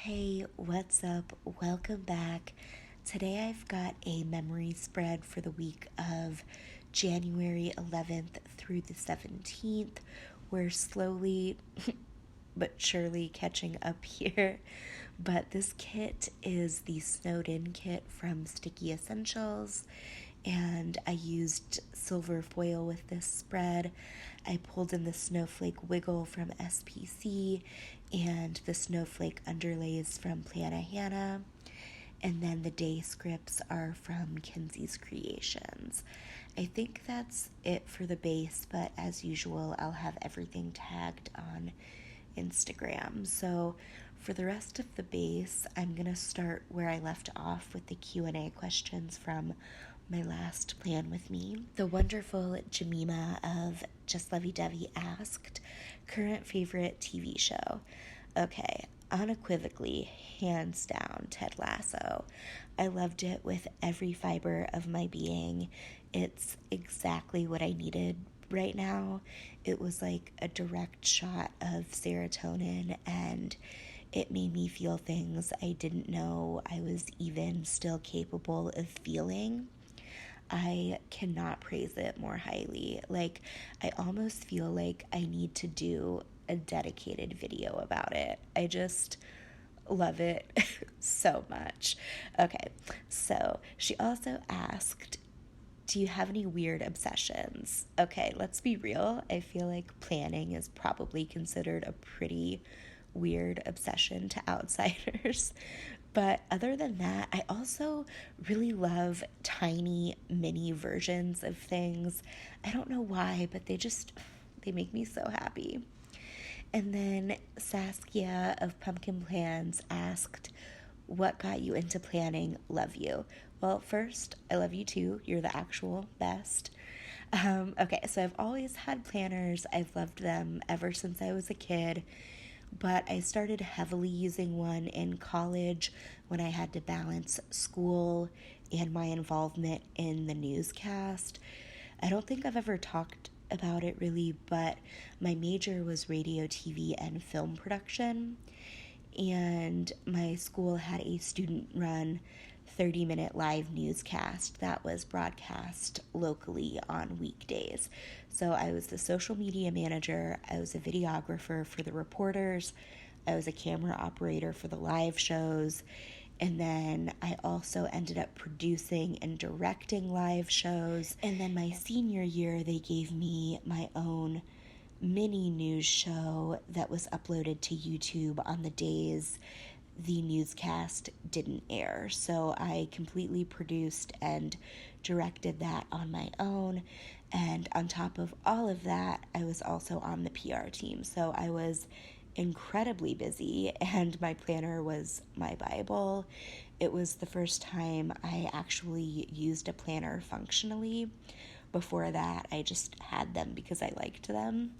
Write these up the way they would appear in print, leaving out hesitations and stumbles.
Hey, what's up? Welcome back. Today I've got a memory spread for the week of January 11th through the 17th. We're slowly but surely catching up here. But this kit is the Snowed In kit from Sticky Essentials, and I used silver foil with this spread. I pulled in the Snowflake Wiggle from SPC and the Snowflake Underlays from Plana Hannah. And then the day scripts are from Kinsey's Creations. I think that's it for the base, but as usual, I'll have everything tagged on Instagram. So for the rest of the base, I'm going to start where I left off with the Q&A questions from my last plan with me. The wonderful Jemima of Just Lovey Dovey asked, current favorite TV show? Okay, unequivocally, hands down, Ted Lasso. I loved it with every fiber of my being. It's exactly what I needed right now. It was like a direct shot of serotonin, and it made me feel things I didn't know I was even still capable of feeling. I cannot praise it more highly. Like, I almost feel like I need to do a dedicated video about it. I just love it so much. Okay, so she also asked, do you have any weird obsessions? Okay, let's be real. I feel like planning is probably considered a pretty weird obsession to outsiders. But other than that, I also really love tiny mini versions of things. I don't know why, but they make me so happy. And then Saskia of Pumpkin Plans asked, what got you into planning? Love you. Well, first, I love you too. You're the actual best. Okay, so I've always had planners. I've loved them ever since I was a kid, but I started heavily using one in college when I had to balance school and my involvement in the newscast. I don't think I've ever talked about it really, but my major was radio, TV, and film production, and my school had a student-run 30-minute live newscast that was broadcast locally on weekdays. So I was the social media manager, I was a videographer for the reporters, I was a camera operator for the live shows, and then I also ended up producing and directing live shows. And then my senior year, they gave me my own mini news show that was uploaded to YouTube on the days the newscast didn't air. So I completely produced and directed that on my own. And on top of all of that, I was also on the PR team. So I was incredibly busy, and my planner was my Bible. It was the first time I actually used a planner functionally. Before that, I just had them because I liked them.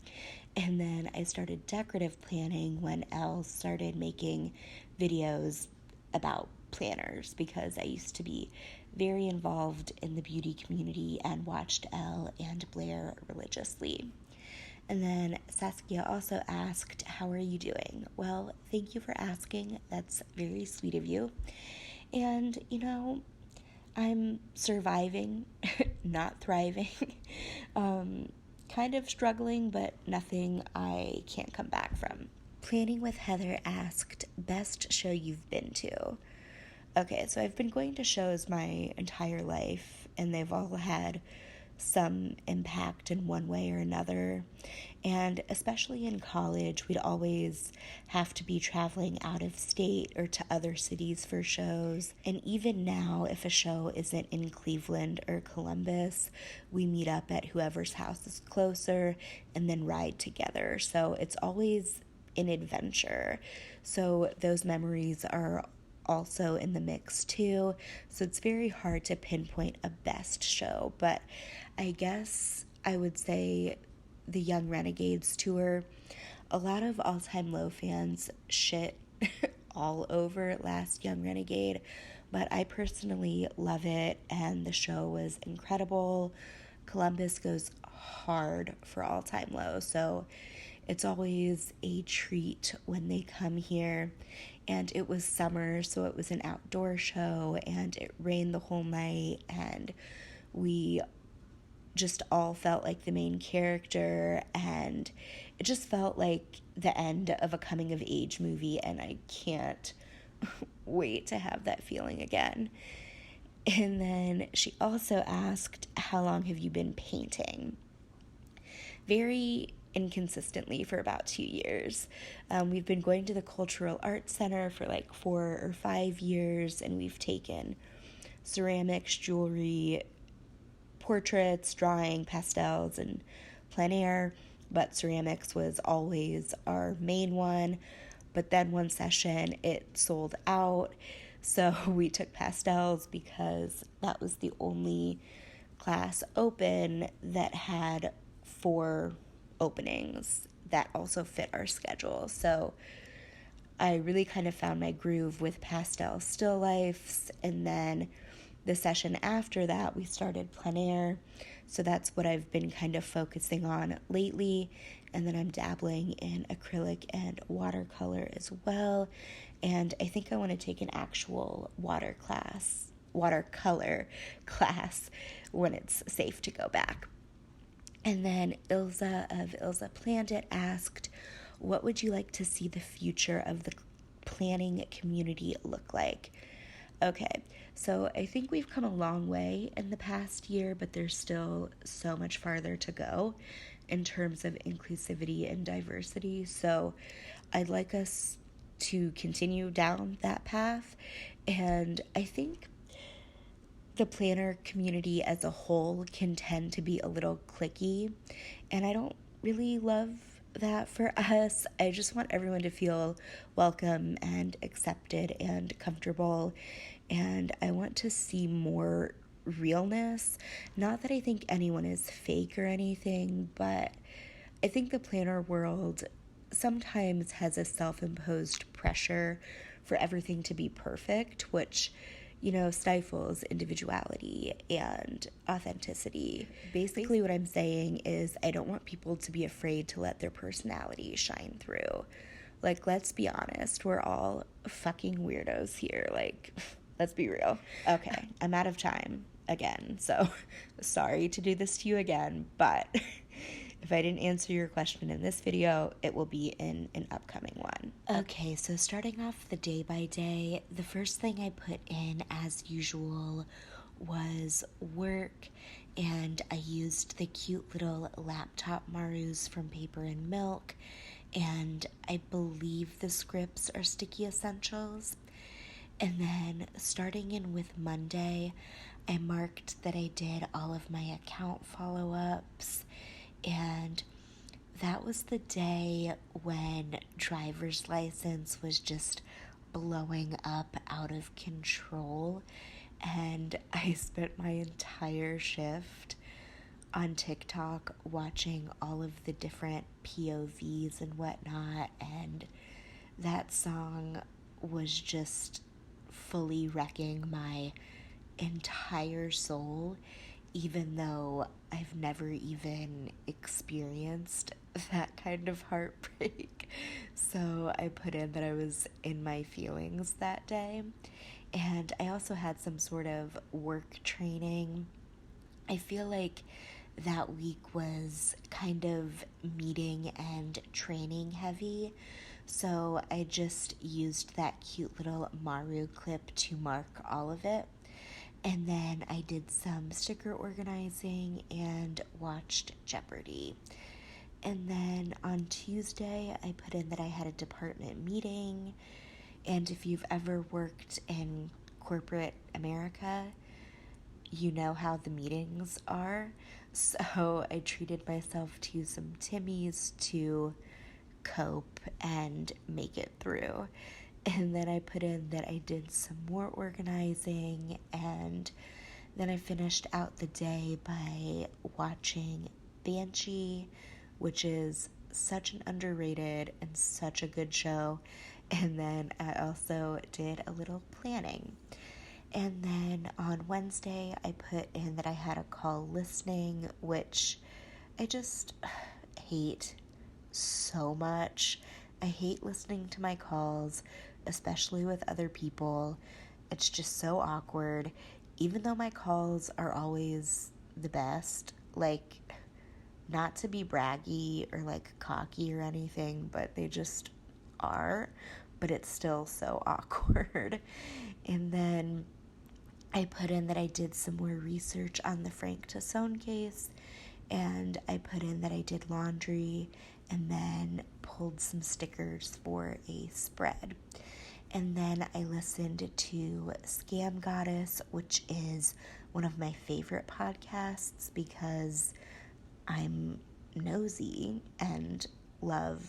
And then I started decorative planning when Elle started making videos about planners, because I used to be very involved in the beauty community and watched Elle and Blair religiously. And then Saskia also asked, how are you doing? Well, thank you for asking. That's very sweet of you. And, I'm surviving, not thriving. Kind of struggling, but nothing I can't come back from. Planning with Heather asked, best show you've been to? Okay, so I've been going to shows my entire life, and they've all had some impact in one way or another. And especially in college, we'd always have to be traveling out of state or to other cities for shows. And even now, if a show isn't in Cleveland or Columbus, we meet up at whoever's house is closer and then ride together. So it's always an adventure. So those memories are also in the mix too. So it's very hard to pinpoint a best show, but I guess I would say the Young Renegades tour. A lot of All Time Low fans shit all over last Young Renegade, but I personally love it, and the show was incredible. Columbus goes hard for All Time Low, so it's always a treat when they come here. and it was summer, so it was an outdoor show, and it rained the whole night, and we just all felt like the main character, and it just felt like the end of a coming of age movie, and I can't wait to have that feeling again. And then she also asked, how long have you been painting? Very inconsistently for about 2 years. We've been going to the Cultural Arts Center for like 4 or 5 years, and we've taken ceramics, jewelry, portraits, drawing, pastels, and plein air, but ceramics was always our main one. But then one session it sold out, so we took pastels because that was the only class open that had 4 openings that also fit our schedule. So I really kind of found my groove with pastel still lifes, and then the session after that we started plein air, so that's what I've been kind of focusing on lately. And then I'm dabbling in acrylic and watercolor as well, and I think I want to take an actual watercolor class when it's safe to go back. And then Ilza of Ilza Planned It asked, what would you like to see the future of the planning community look like? Okay, so I think we've come a long way in the past year, but there's still so much farther to go in terms of inclusivity and diversity. So I'd like us to continue down that path. And I think the planner community as a whole can tend to be a little cliquey, and I don't really love that for us. I just want everyone to feel welcome and accepted and comfortable, and I want to see more realness. Not that I think anyone is fake or anything, but I think the planner world sometimes has a self-imposed pressure for everything to be perfect, which, stifles individuality and authenticity. Basically, what I'm saying is I don't want people to be afraid to let their personality shine through. Like, let's be honest, we're all fucking weirdos here. Like, let's be real. Okay, I'm out of time again, so sorry to do this to you again, but if I didn't answer your question in this video, it will be in an upcoming one. Okay, so starting off the day by day, the first thing I put in, as usual, was work, and I used the cute little laptop Marus from Paper and Milk, and I believe the scripts are Sticky Essentials. And then starting in with Monday, I marked that I did all of my account follow-ups, and that was the day when driver's license was just blowing up out of control, and I spent my entire shift on TikTok watching all of the different POVs and whatnot, and that song was just fully wrecking my entire soul, even though I've never even experienced that kind of heartbreak. So I put in that I was in my feelings that day. And I also had some sort of work training. I feel like that week was kind of meeting and training heavy, so I just used that cute little Maru clip to mark all of it. And then I did some sticker organizing and watched Jeopardy. And then on Tuesday, I put in that I had a department meeting. And if you've ever worked in corporate America, you know how the meetings are. So I treated myself to some Timmies to cope and make it through. And then I put in that I did some more organizing, and then I finished out the day by watching Banshee, which is such an underrated and such a good show. And then I also did a little planning. And then on Wednesday, I put in that I had a call listening, which I just hate so much. I hate listening to my calls especially with other people. It's just so awkward. Even though my calls are always the best, like, not to be braggy or like cocky or anything, but they just are. But it's still so awkward. And then I put in that I did some more research on the Frank Tassone case, and I put in that I did laundry, and then pulled some stickers for a spread. And then I listened to Scam Goddess, which is one of my favorite podcasts because I'm nosy and love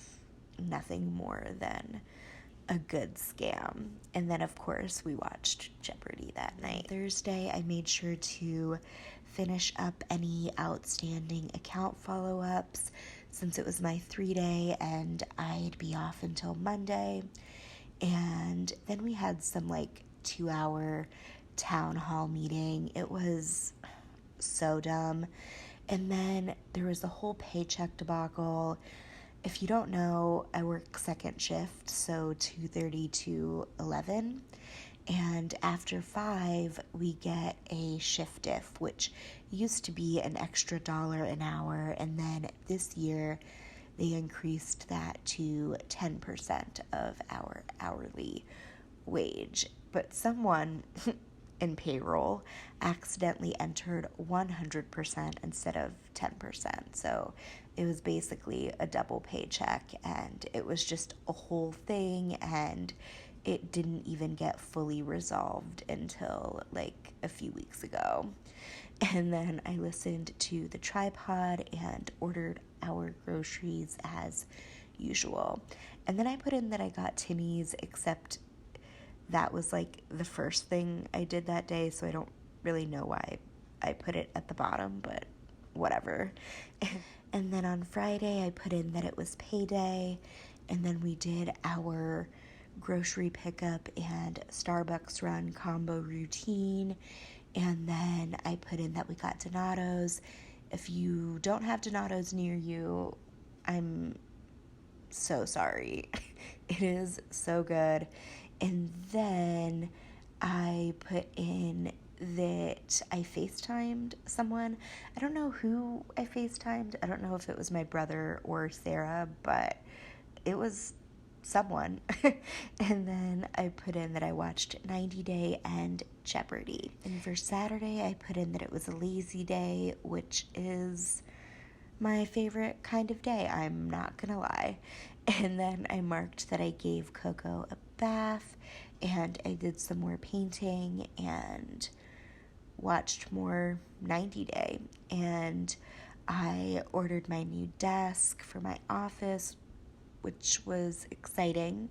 nothing more than a good scam. And then, of course, we watched Jeopardy that night. Thursday, I made sure to finish up any outstanding account follow-ups since it was my 3-day and I'd be off until Monday. And then we had some 2-hour town hall meeting. It was so dumb. And then there was the whole paycheck debacle. If you don't know, I work second shift, so 2:30 to 11. And after 5, we get a shift diff, which used to be an extra $1 an hour. And then this year, they increased that to 10% of our hourly wage. But someone in payroll accidentally entered 100% instead of 10%. So it was basically a double paycheck, and it was just a whole thing, and it didn't even get fully resolved until a few weeks ago. And then I listened to the tripod and ordered our groceries as usual. And then I put in that I got Timmy's, except that was the first thing I did that day, so I don't really know why I put it at the bottom, but whatever. And then on Friday, I put in that it was payday, and then we did our grocery pickup and Starbucks run combo routine, and then I put in that we got Donato's. If you don't have Donato's near you, I'm so sorry. It is so good. And then I put in that I FaceTimed someone. I don't know who I FaceTimed. I don't know if it was my brother or Sarah, but it was someone. And then I put in that I watched 90 Day and Jeopardy. And for Saturday, I put in that it was a lazy day, which is my favorite kind of day, I'm not gonna lie. And then I marked that I gave Coco a bath, and I did some more painting and watched more 90 Day. And I ordered my new desk for my office, which was exciting.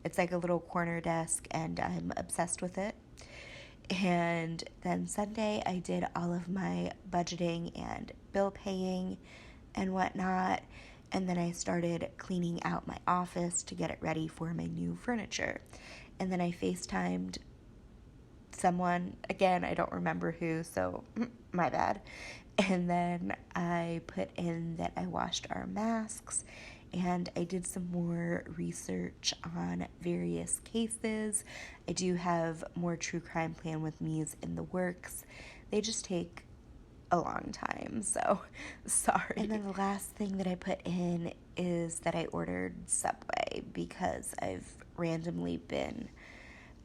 It's like a little corner desk, and I'm obsessed with it. And then Sunday, I did all of my budgeting and bill paying and whatnot. And then I started cleaning out my office to get it ready for my new furniture. And then I FaceTimed someone. Again, I don't remember who, so my bad. And then I put in that I washed our masks, and I did some more research on various cases. I do have more true crime plan with me's in the works. They just take a long time, so sorry. And then the last thing that I put in is that I ordered Subway because I've randomly been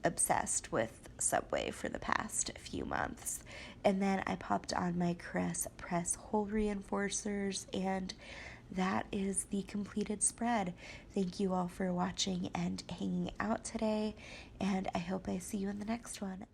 obsessed with Subway for the past few months. And then I popped on my Crest Press hole reinforcers, and that is the completed spread. Thank you all for watching and hanging out today, and I hope I see you in the next one.